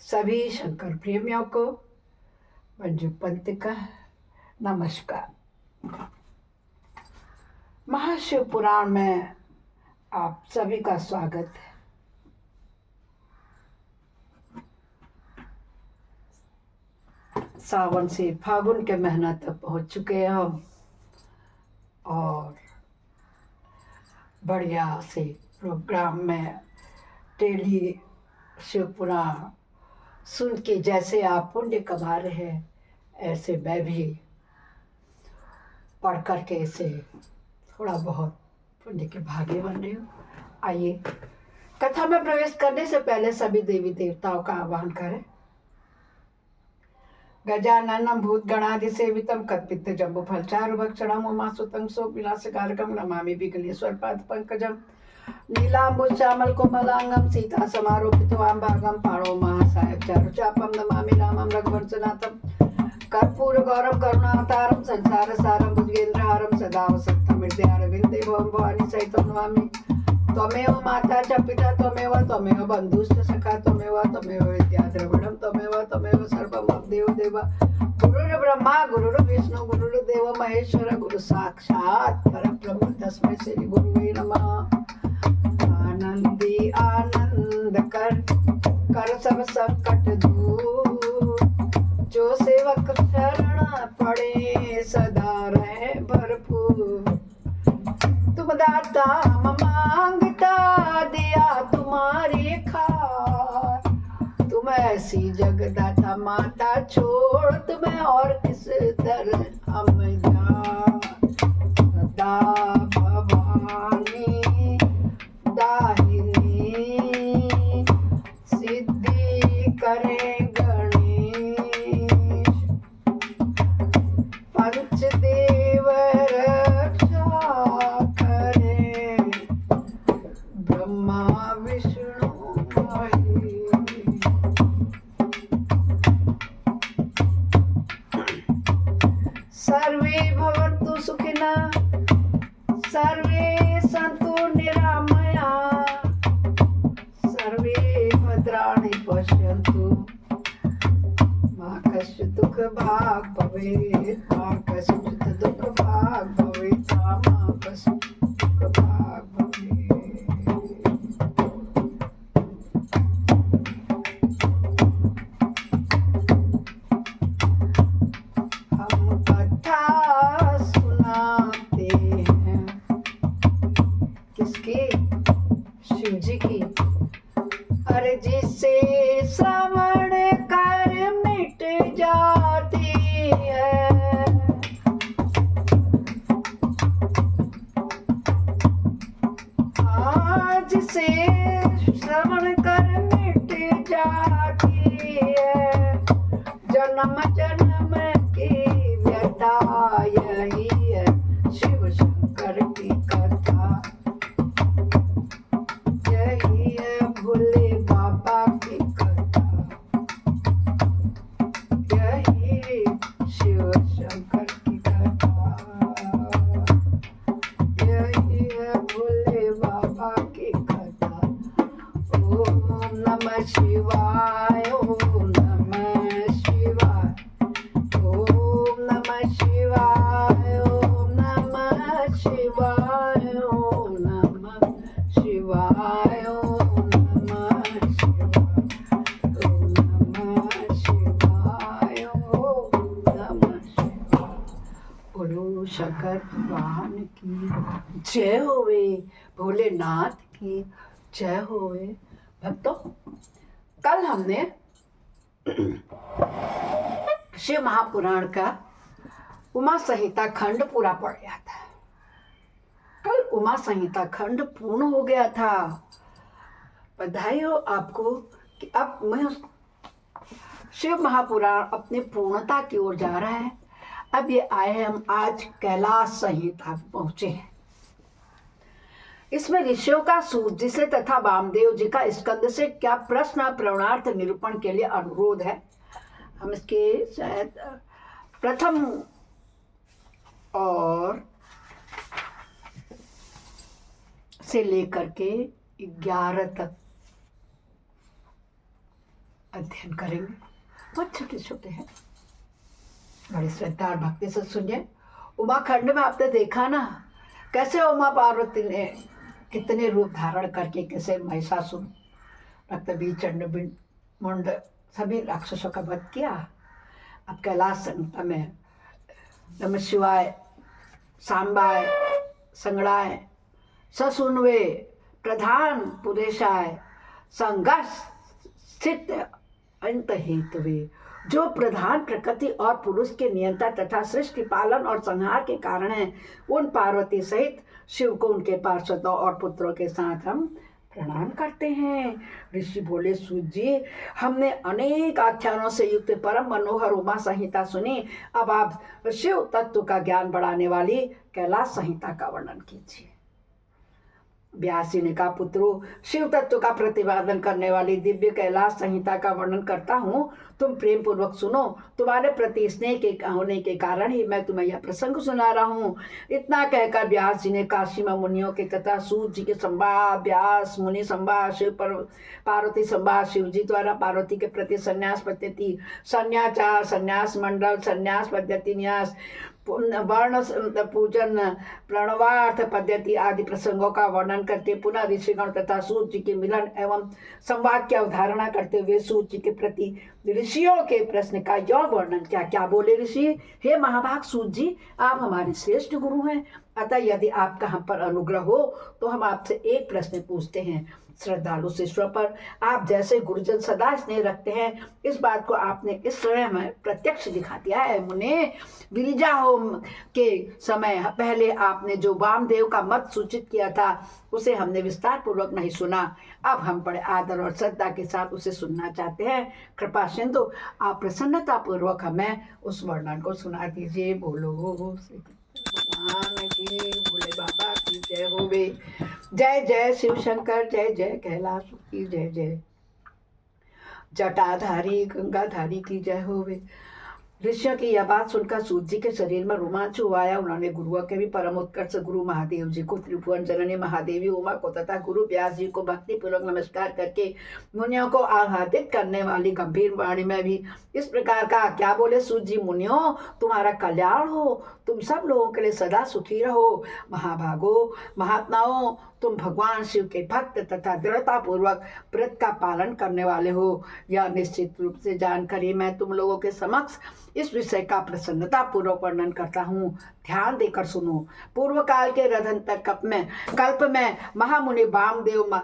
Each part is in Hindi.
सभी शंकर प्रेमियों को मंजू पंत का नमस्कार। महाशिव पुराण में आप सभी का स्वागत है। सावन से फागुन के महीना तक पहुंच चुके हैं हम और बढ़िया से प्रोग्राम में डेली शिव पुराण सुन के जैसे आप पुण्य कमा रहे हैं ऐसे मैं भी पढ़ करके इसे थोड़ा बहुत पुण्य के भागी बन रही हूँ। आइए कथा में प्रवेश करने से पहले सभी देवी देवताओं का आह्वान करें। गजाननं भूतगणादि सेवितं कत्पित जम्बू फलचारुभक्षणं उमासुतं सोपविनाशकारकं नमामि विकलेश्वर पाद पंकजं नीलाम्बुश्यामल कोमलांगं सीता समारोपितवाम्भागं पाणौ महासायक चारुचापं नमामि रामं रघुवंशनाथं कर्पूर गौरव करुणावतारं संसार सारं भुजगेन्द्रहारं सदा वसन्तं हृदयारविन्दे भवं भवानी सहितं नमामि। त्वमेव माता च पिता त्वमेव बन्धुश्च सखा त्वमेव विद्याद्रविणं त्वमेव सर्वं मम देवदेव गुरुर्ब्रह्मा गुरुर्विष्णु गुरुर्देव महेश्वर गुरु साक्षात् परब्रह्म तस्मै श्री गुरुवे नमः। आनंदी आनंद कर सब संकट दूर, जो सेवक शरण पड़े सदा रहे भरपूर। तुम दाता मांगता दिया तुम्हारी खार, तुम ऐसी जगदाता माता छोड़ तुम्हें और किस दर हम जा। सदा भवानी दाहिनी सिद्धि करे गणेश, पंचदेव रक्षा करे ब्रह्मा विष्णु महेश। सर्वे भवन्तु सुखिनः सर्वे सन्तु निरामया सर्वे भद्राणि पश्यन्तु मा कश्चित् दुःख भाग् भवेत् मा कश्चित् दुःख भाग् भवेत् मा कश्चित् दुःख भाग् भवेत्। हम कथा सुनाते हैं किसकी? शिव जी की। अरे जिससे श्रवण कर मिट जाती है, आज से श्रवण कर मिट जाती है, जन्म जन्म की व्यथा यही है शिव शंकर की कथा, यही है भोले बाबा की कथा, यही शिव शंकर की कथा, यही है भोले बाबा की कथा। ओम नमः शिवाय ओम नमः शिवाय ओम नमः शिवाय ओम नमः शिवाय ओम नमः शिवाय ओम नमः शिवाय ओम नमः शिवाय। बोलो शंकर भगवान की जय होवे, भोलेनाथ की जय होवे। भक्तों, कल हमने शिव महापुराण का उमा संहिता खंड पूरा पढ़ लिया था। कल उमा संहिता खंड पूर्ण हो गया था। बधाई हो आपको कि अब मैं शिव महापुराण अपनी पूर्णता की ओर जा रहा है। अब ये आए हैं हम आज कैलाश संहिता पहुंचे हैं। इसमें ऋषियों का सूत जिसे तथा वामदेव जी का स्कंद से क्या प्रश्न प्रवणार्थ निरूपण के लिए अनुरोध है। हम इसके शायद प्रथम और से लेकर के 11 तक अध्ययन करेंगे। बहुत छोटे छोटे हैं, बड़ी श्रद्धा और भक्ति से सुनिए। उमाखंड में आपने देखा ना कैसे उमा पार्वती ने कितने रूप धारण करके कैसे महिषासुर, रक्तबीज, चंडबीज, मुंड सभी राक्षसों का वध किया। अब कैलाश संहिता में नमः शिवाय, सांबाय, संगड़ाय, ससुनवे, प्रधान पुरेशाय, संघर्ष स्थित अंत हेतुवे, जो प्रधान प्रकृति और पुरुष के नियंता तथा सृष्टि पालन और संहार के कारण है, उन पार्वती सहित शिव को उनके पार्षदों और पुत्रों के साथ हम प्रणाम करते हैं। ऋषि बोले, सूत जी, हमने अनेक आख्यानों से युक्त परम मनोहर उमा संहिता सुनी, अब आप शिव तत्व का ज्ञान बढ़ाने वाली कैलाश संहिता का वर्णन कीजिए। व्यास जी ने कहा, पुत्रो, शिव तत्व का प्रतिपादन करने वाली दिव्य कैलाश संहिता का वर्णन करता हूँ, तुम प्रेम पूर्वक सुनो। तुम्हारे प्रति स्नेह के होने के कारण ही मैं तुम्हें यह प्रसंग सुना रहा हूँ। इतना कहकर व्यास जी ने काशी में मुनियों के तथा सूत जी के संवाद, व्यास मुनि संवाद, शिव पार्वती संवाद, शिव जी द्वारा पार्वती के प्रति संन्यास पद्धति, संन्याचार, संन्यास मंडल, संन्यास पद्धति, न्यास, वर्ण पूजन, प्रणवार्थ पद्धति आदि प्रसंगों का वर्णन करते पुनः ऋषिगण तथा सूत जी के मिलन एवं संवाद की अवधारणा करते हुए सूत जी के प्रति ऋषियों के प्रश्न का यह वर्णन किया। क्या बोले ऋषि? हे महाभाग सूत जी, आप हमारे श्रेष्ठ गुरु हैं, अतः यदि आपका हम पर अनुग्रह हो तो हम आपसे एक प्रश्न पूछते हैं। श्रद्धालु शिष्यों पर आप जैसे गुरुजन सदा स्नेह रखते हैं, इस बात को आपने इस समय में प्रत्यक्ष दिखा दिया है। मुने, गिरिजा होम के समय पहले आपने जो वामदेव का मत सूचित किया था उसे हमने विस्तार पूर्वक नहीं सुना। अब हम बड़े आदर और श्रद्धा के साथ उसे सुनना चाहते हैं। कृपा सिंधु, आप प्रसन्नता पूर्वक हमें उस वर्णन को सुना दीजिए। बोलो भगवान की, भोले बाबा की जय होवे। जय जय शिव शंकर, जय जय कैलाश की जय जय, जटाधारी गंगाधारी की जय होवे। ऋषियों की यह बात सुनकर सूत जी के शरीर में रोमांच हुआ आया। उन्होंने गुरुओं के भी परम उत्कर्ष गुरु महादेव जी को, त्रिभुवन जननी महादेवी उमा को तथा गुरु व्यास जी को भक्ति पूर्वक नमस्कार करके मुनियों को आह्लादित करने वाली गंभीर वाणी में भी इस प्रकार का क्या बोले? सूत जी, मुनियों, तुम्हारा कल्याण हो, तुम सब लोगों के लिए सदा सुखी रहो। महाभागो, महात्माओं, तुम भगवान शिव के भक्त तथा दृढ़ता पूर्वक व्रत का पालन करने वाले हो। यह निश्चित रूप से जानकारी मैं तुम लोगों के समक्ष इस विषय का प्रसन्नता पूर्वक वर्णन करता हूँ। ध्यान देकर सुनो। पूर्व काल के रथंतर कल्प में महामुनि वामदेव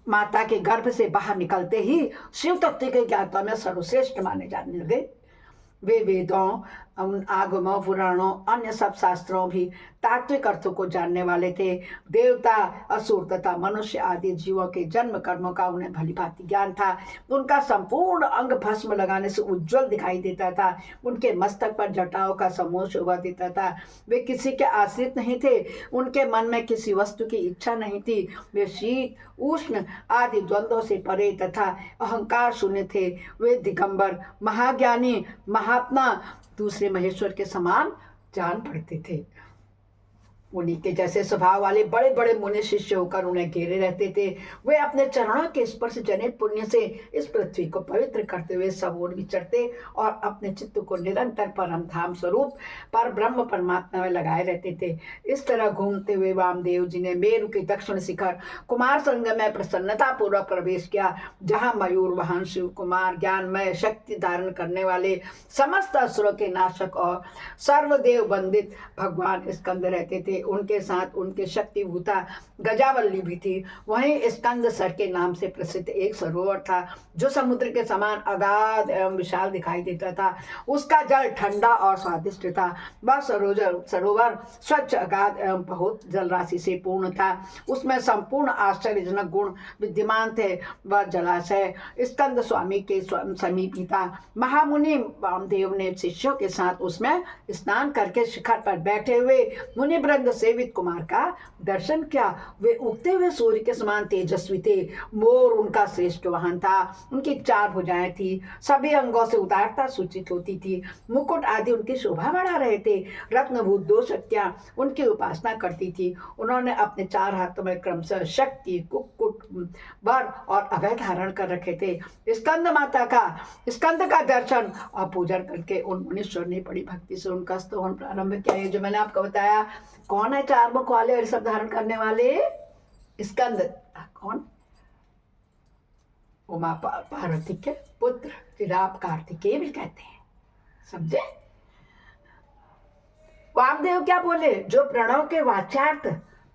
माता के गर्भ से बाहर निकलते ही शिव तत्व के ज्ञाता में सर्वश्रेष्ठ माने जाने लगे। वे वेदों, आगमों, पुराणों, अन्य सब शास्त्रों भी तात्विक अर्थों को जानने वाले थे। देवता, असुर तथा मनुष्य आदि जीवों के जन्म कर्मों का उन्हें भली भांति ज्ञान था। उनका संपूर्ण अंग भस्म लगाने से उज्जवल दिखाई देता था। उनके मस्तक पर जटाओं का समूह शोभा देता था। वे किसी के आश्रित नहीं थे। उनके मन में किसी वस्तु की इच्छा नहीं थी। वे शीत, उष्ण आदि द्वंद्वों से परे तथा अहंकार शून्य थे। वे दिगंबर, महाज्ञानी, महात्मा, दूसरे महेश्वर के समान जान पड़ते थे। उन्हीं के जैसे स्वभाव वाले बड़े बड़े मुनि शिष्य होकर उन्हें घेरे रहते थे। वे अपने चरणों के स्पर्श जनित पुण्य से इस पृथ्वी को पवित्र करते हुए सब ओर विचरते और अपने चित्त को निरंतर परम धाम स्वरूप पर ब्रह्म परमात्मा में लगाए रहते थे। इस तरह घूमते हुए वामदेव जी ने मेरु के दक्षिण शिखर कुमार संग में प्रसन्नता पूर्वक प्रवेश किया, जहाँ मयूर वाहन शिव कुमार ज्ञानमय शक्ति धारण करने वाले समस्त असुरों के नाशक और सर्वदेव वंदित भगवान स्कंद रहते थे। उनके साथ उनके शक्तिभूता गजावल्ली भी थी। वहीं स्कंद सर के नाम से प्रसिद्ध एक सरोवर था जो समुद्र के समान अगाध एवं विशाल दिखाई देता था। उसका जल ठंडा और स्वादिष्ट था। वह सरोवर स्वच्छ, अगाध एवं बहुत जल राशि से पूर्ण था। उसमें संपूर्ण आश्चर्यजनक गुण विद्यमान थे। वह जलाशय स्कंद स्वामी के समीप ही था। महामुनि वामदेव ने शिष्यों के साथ उसमें स्नान करके शिखर पर बैठे हुए मुनि वृंद सेवित कुमार का दर्शन किया। वे उगते हुए सूर्य के समान तेजस्वी थे। मोर उनका श्रेष्ठ वाहन था। उनकी 4 भुजाएं थी, सभी अंगों से उदारता सूचित होती थी। मुकुट आदि उनकी शोभा बढ़ा रहे थे। रत्नभूत 2 शक्तियां उनकी उपासना करती थी। उन्होंने अपने 4 हाथों में क्रमशः शक्ति, कुक्कुट, वर और अभय धारण कर रखे थे। स्कंद का दर्शन और पूजन करके उन मुनीश्वर ने बड़ी भक्ति से उनका स्तवन प्रारंभ किया। ये जो मैंने आपको बताया, कौन है 4 मुख वाले और सब धारण करने वाले? स्कंद। कौन? उमा पार्वती के पुत्र, जिन्हें आप कार्तिकेय भी कहते हैं। समझे? वामदेव क्या बोले? जो प्रणव के वाच्यार्थ,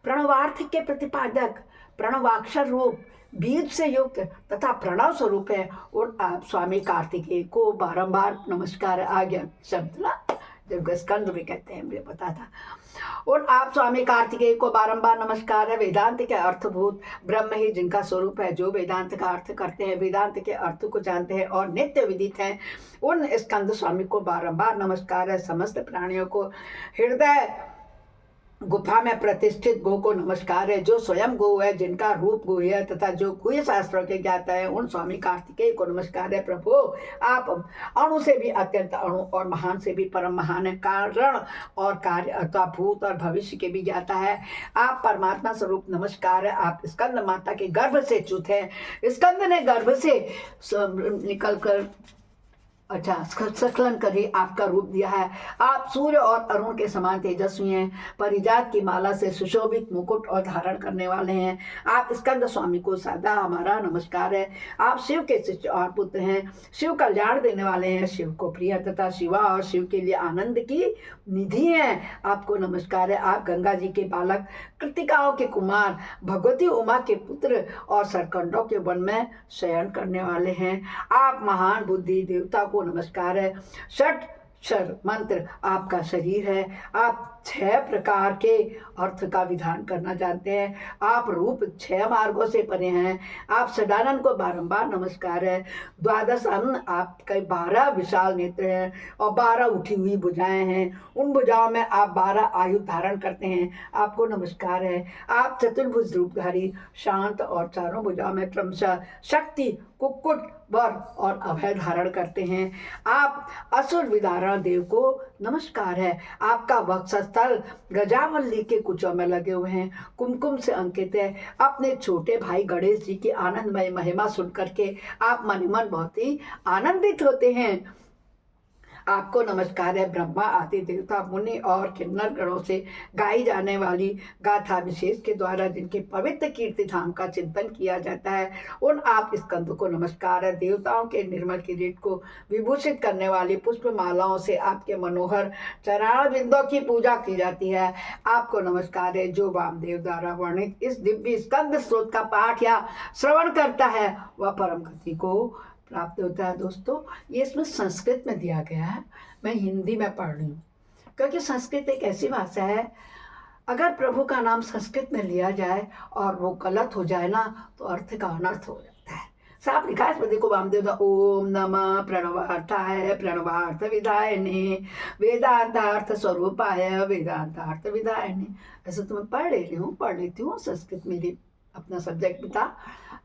प्रणवार्थ के प्रतिपादक, प्रणवाक्षर रूप, बीज से युक्त तथा प्रणव स्वरूप है, और आप स्वामी कार्तिकेय को बारंबार नमस्कार। आ गया शब्द ना, जब स्कंद भी कहते हैं, मुझे पता था। और आप स्वामी कार्तिकेय को बारंबार नमस्कार है। वेदांत के अर्थभूत ब्रह्म ही जिनका स्वरूप है, जो वेदांत का अर्थ करते हैं, वेदांत के अर्थ को जानते हैं और नित्य विदित हैं, उन स्कंद स्वामी को बारंबार नमस्कार है। समस्त प्राणियों को हृदय गुफा में प्रतिष्ठित गो को नमस्कार है, जो स्वयं गो है, जिनका रूप गो है तथा जो गुह्य शास्त्रों के ज्ञाता है, उन स्वामी कार्तिकेय को नमस्कार है। प्रभु, आप अणु से भी अत्यंत अणु और महान से भी परम महान है, कारण और कार्य अथवा भूत और भविष्य के भी ज्ञाता है। आप परमात्मा स्वरूप नमस्कार है। आप स्कंद माता के गर्भ से च्युत है। स्कंद ने गर्भ से निकल कर स्खलन कर आपका रूप दिया है। आप सूर्य और अरुण के समान तेजस्वी हैं। परिजात की माला से सुशोभित मुकुट और धारण करने वाले हैं। आप स्कंद स्वामी को सदा हमारा नमस्कार है। आप शिव के शिष्य और पुत्र हैं। शिव कल्याण देने वाले हैं, शिव को प्रिय तथा शिवा और शिव के लिए आनंद की निधि हैं। आपको नमस्कार है। आप गंगा जी के बालक, कृतिकाओं के कुमार, भगवती उमा के पुत्र और सरकंडों के वन में शयन करने वाले हैं। आप महान बुद्धि देवता को नमस्कार है। षट क्षर मंत्र आपका शरीर है। आप 6 प्रकार के अर्थ का विधान करना जानते हैं। आप रूप 6 मार्गों से परे हैं। आप सदानंद को बारंबार नमस्कार है। द्वादश अन्न आपके 12 विशाल नेत्र हैं और 12 उठी हुई भुजाएं हैं। उन भुजाओं में आप 12 आयु धारण करते हैं। आपको नमस्कार है। आप चतुर्भुज रूपधारी, शांत और चारों भुजाओं में क्रमशः शक्ति, कुक्कुट, वर और अभय धारण करते हैं। आप असुर विदारण देव को नमस्कार है। आपका वक्षस्थल गजावल्ली के कुचों में लगे हुए हैं, कुमकुम से अंकित है। अपने छोटे भाई गणेश जी की आनंदमय महिमा सुन करके आप मन ही मन बहुत ही आनंदित होते हैं। आपको नमस्कार है। ब्रह्मा आदि देवता, मुनि और किन्नर गणों से गाई जाने वाली गाथा विशेष के द्वारा जिनके पवित्र कीर्ति धाम का चिंतन किया जाता है, उन आप स्कंद को नमस्कार है। देवताओं के निर्मल किरीट को विभूषित करने वाली पुष्प मालाओं से आपके मनोहर चरण बिंदों की पूजा की जाती है। आपको नमस्कार है। जो वामदेव द्वारा वर्णित इस दिव्य स्कंद स्रोत का पाठ या श्रवण करता है, वह परम गति को प्राप्त होता है। दोस्तों, ये इसमें संस्कृत में दिया गया है, मैं हिंदी में पढ़ रही हूँ, क्योंकि संस्कृत एक ऐसी भाषा है, अगर प्रभु का नाम संस्कृत में लिया जाए और वो गलत हो जाए ना, तो अर्थ का अनर्थ हो जाता है। साफ लिखा है इसमें, देखो वामदेव का ओम नमः प्रणवार्थाय प्रणवार्थ विधायने वेदांतार्थ स्वरूपाय वेदांतार्थ विधायने। ऐसे तो मैं पढ़ लेती हूँ, संस्कृत मेरी अपना सब्जेक्ट भी था,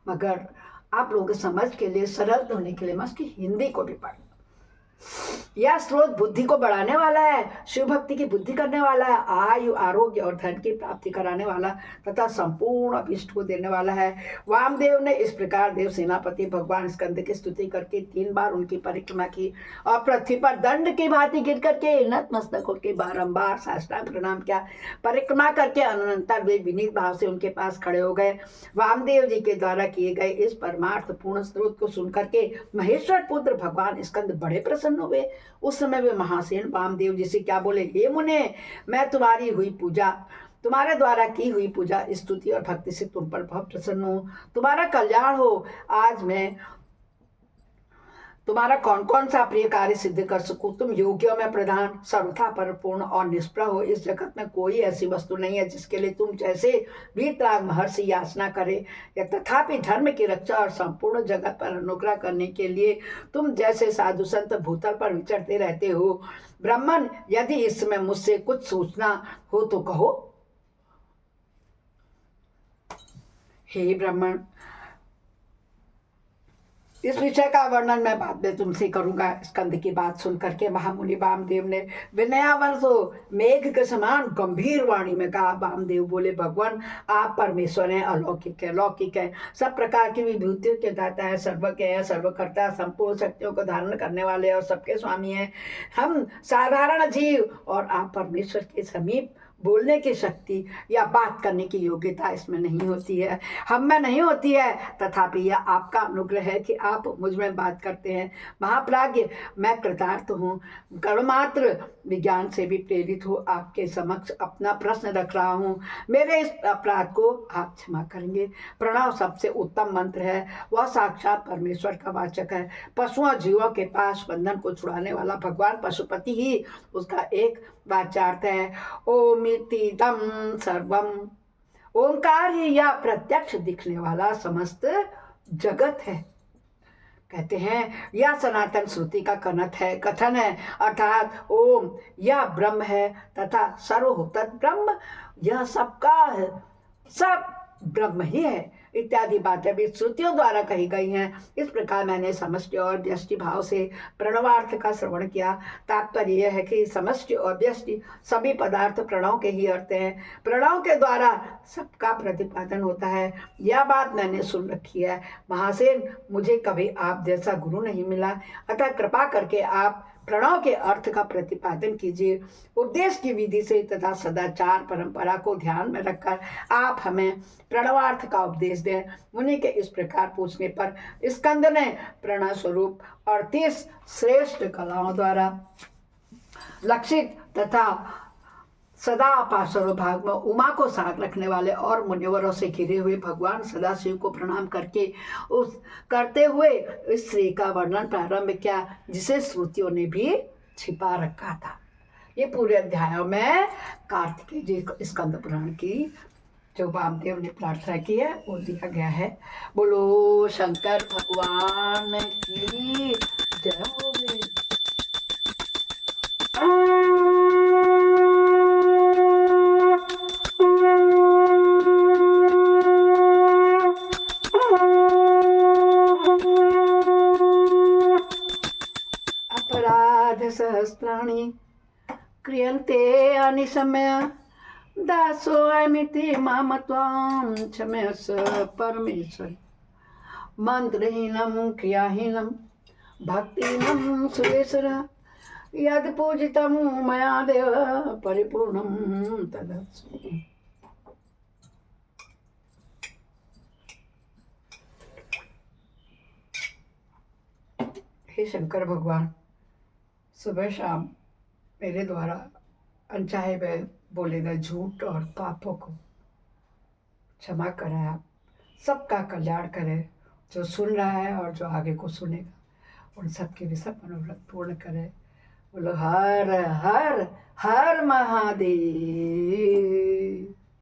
मगर आप लोगों के समझ के लिए, सरल होने के लिए मैं उसकी हिंदी को भी पढ़। यह स्रोत बुद्धि को बढ़ाने वाला है, शिव भक्ति की बुद्धि करने वाला है, आयु, आरोग्य और धन की प्राप्ति कराने वाला तथा संपूर्ण अभिष्ट को देने वाला है। वामदेव ने इस प्रकार देव सेनापति भगवान स्कंद की स्तुति करके 3 बार उनकी परिक्रमा की और पृथ्वी पर दंड की भांति गिर करके नतमस्तक होकर बारंबार साष्टांग प्रणाम किया। परिक्रमा करके अनंतर वे विनीत भाव से उनके पास खड़े हो गए। वामदेव जी के द्वारा किए गए इस परमार्थ पूर्ण स्रोत को सुनकर के महेश्वर पुत्र भगवान स्कंद बड़े प्रसन्न हुए। उस समय वे महासेन वामदेव जी से क्या बोले? हे मुने, मैं तुम्हारी हुई पूजा, तुम्हारे द्वारा की हुई पूजा, स्तुति और भक्ति से तुम पर बहुत प्रसन्न हूँ। तुम्हारा कल्याण हो। आज मैं तुम्हारा कौन कौन सा प्रिय कार्य सिद्ध कर सकूं। तुम योगियों में प्रधान, सर्वथा परिपूर्ण और निष्प्रह हो। इस जगत में कोई ऐसी वस्तु नहीं है जिसके लिए तुम जैसे वीतराग महर्षि याचना करे, या तथापि धर्म की रक्षा और संपूर्ण जगत पर अनुग्रह करने के लिए तुम जैसे साधु संत भूतल पर विचरते रहते हो। ब्राह्मण, यदि इस समय मुझसे कुछ सूचना हो तो कहो। हे ब्राह्मण, इस विषय का वर्णन मैं बाद में तुमसे करूंगा। स्कंद की बात सुन करके महामुनि वामदेव ने विनयावश मेघ के समान गंभीर वाणी में कहा। वामदेव बोले, भगवान आप परमेश्वर हैं, अलौकिक है, लौकिक है, सब प्रकार की विभूतियों के दाता है, सर्वज्ञ है, सर्वकर्ता, संपूर्ण शक्तियों को धारण करने वाले और सबके स्वामी हैं। हम साधारण जीव और आप परमेश्वर के समीप बोलने की शक्ति या बात करने की योग्यता इसमें नहीं होती है, हम में नहीं होती है, तथापि यह आपका अनुग्रह है कि आप मुझ में बात करते हैं। महाप्राज्ञ, मैं कृतार्थ हूँ, कर्ममात्र विज्ञान से भी प्रेरित हो आपके समक्ष अपना प्रश्न रख रहा हूँ। मेरे इस अपराध को आप क्षमा करेंगे। प्रणव सबसे उत्तम मंत्र है, वह साक्षात परमेश्वर का वाचक है। पशुओं जीवों के पास बंधन को छुड़ाने वाला भगवान पशुपति ही उसका एक वाचार्थ है। ओमितिदम सर्वम, ओंकार ही यह प्रत्यक्ष दिखने वाला समस्त जगत है। कहते हैं यह सनातन श्रुति का कथन है, अर्थात ओम यह ब्रह्म है तथा सर्व तत् ब्रह्म, यह सबका है, सब ब्रह्म ही है इत्यादि बातें भी श्रुतियों द्वारा कही गई हैं। इस प्रकार मैंने समष्टि और व्यष्टि भाव से प्रणवार्थ का श्रवण किया। तात्पर्य यह है कि समष्टि और व्यष्टि सभी पदार्थ प्रणव के ही अर्थ हैं, प्रणव के द्वारा सबका प्रतिपादन होता है। यह बात मैंने सुन रखी है। महासेन, मुझे कभी आप जैसा गुरु नहीं मिला, अतः कृपा करके आप प्रणव के अर्थ का प्रतिपादन कीजिए। उपदेश की विधि से तथा सदाचार परंपरा को ध्यान में रखकर आप हमें प्रणवार्थ का उपदेश दें। मुनि के इस प्रकार पूछने पर स्कंद ने प्रणव स्वरूप 38 श्रेष्ठ कलाओं द्वारा लक्षित तथा सदा अपासर भाग में उमा को साथ रखने वाले और मुनिवरों से घिरे हुए भगवान सदाशिव को प्रणाम करते हुए इस श्री का वर्णन प्रारंभ किया, जिसे श्रुतियों ने भी छिपा रखा था। ये पूरे अध्यायों में कार्तिकेय जी स्कंद पुराण की जो वामदेव ने प्रार्थना की है वो दिया गया है। बोलो शंकर भगवान की जय हो। सहस्राणि क्रियन्ते अनिशम्य दासोऽयमिति माम त्वां क्षमस्व परमेश्वर। मंत्रहीनं क्रियाहीनं भक्तिहीनं सुरेश्वर, यद् पूजितं मया देव परिपूर्णं तदस्मि। हे शंकर भगवान, सुबह शाम मेरे द्वारा अनचाहे वे बोले गए झूठ और पापों को क्षमा करें। आप सबका कल्याण करें, जो सुन रहा है और जो आगे को सुनेगा उन सबके भी सब मनोरथ पूर्ण करें। बोलो हर हर हर महादेव।